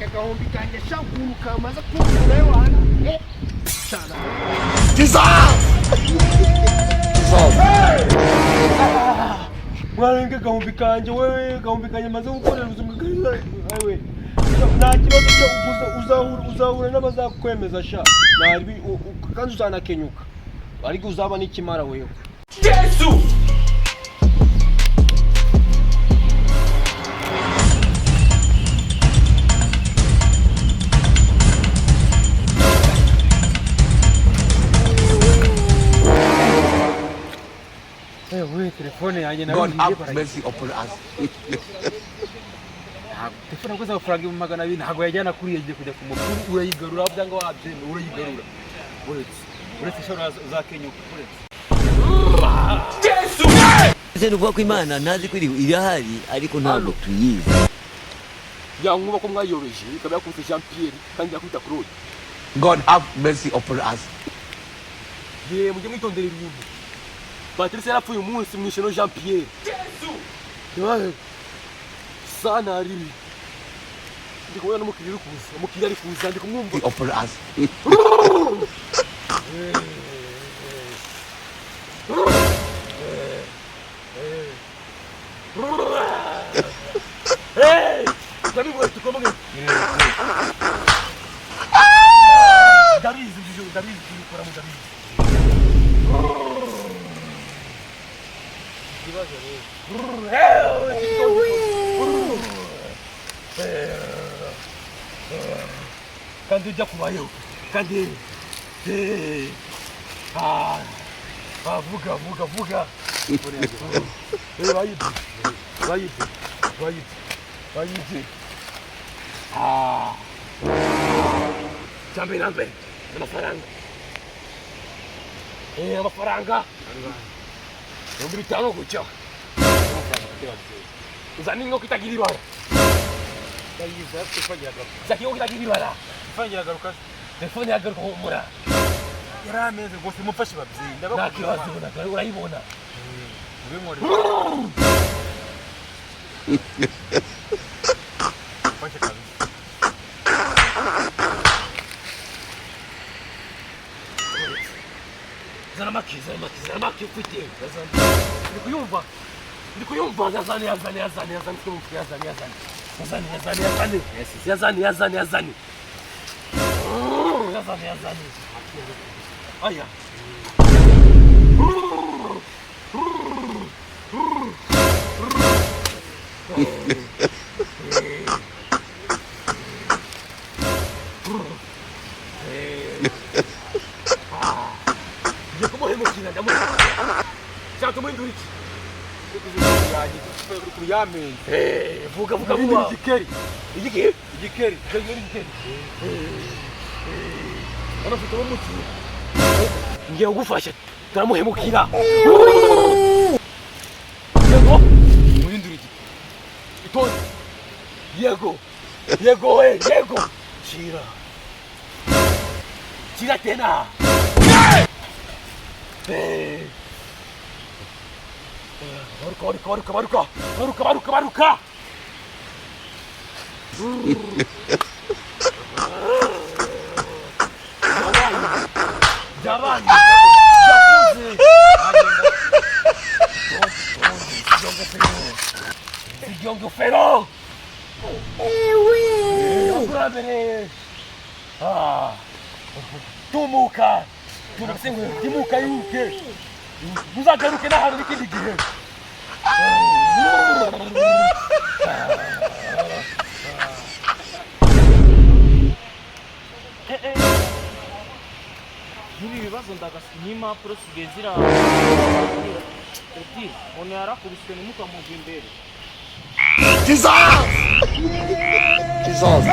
agahombi kanjye shakuru kamaze kumvura yohana cyana mwarenga agahombi kanjye wewe agahombi kanjye maze gukorera ubuzima bwawe wewe nta kibazo cyo uzahura n'abazakwemeza sha kandi uzanakenyuka ariko uzaba n'ikimara wewe Yesu telefone yanjye nawe God have mercy upon us. telefone koza amafaranga mu magana abiri ntago yajyana kuri yagiye kujya ku mukuru urayigarura byanga wabyeme urayigarura uretse shora uzakenyuka uretse Yesu ese nuvuga ko Imana ntazi ko irahari ariko ntabwo tuyizi yankuba ko mwayoroje ikaba yakufite Jean Pierre kandi yakwita Claude God have mercy upon us. ye mujye mwitondera ibintu Patrice yarapfuye umunsi mwisheno Jean Pierre Yesu yawe sana ari ndikubona n'umukiriya uri kuza umukiriya ari kuza ndi kumwumva Upon us. Hey! Kami mo ito komong. David, para mo David. Diba jare? Kandi ujya kubayo. Kandi vuga. Bayidi. Jambe nambe. Amafaranga. Nobiri tano kucha. Uzani ngo kitagiribara. Bayiza kufanya garuka. Zaki ngo kitagiribara. Fanya garuka. Telefone yagaruka humura. Yarameze gose mufashe babyeyi. Ndabakibazo urayibona. Ubimore. Fashe kabisa. Zaramaki ufite. Ndikuyumva yazani. Aya. Vuga. Igikeri. Anafite umuti. Ngiye kugufasha. Turamuhemukira. Yego. Muhinduriki. Itoze. Yego. Chira tena. Baruka. Javani. Jongo Ferro. Tumuka yuke. Muzagaruke n'ahantu n'ikindi gihe. Ibi bibazo ndagasinyima procedure zira eti one yarakubiswe n'umuka mu imbere Jesus!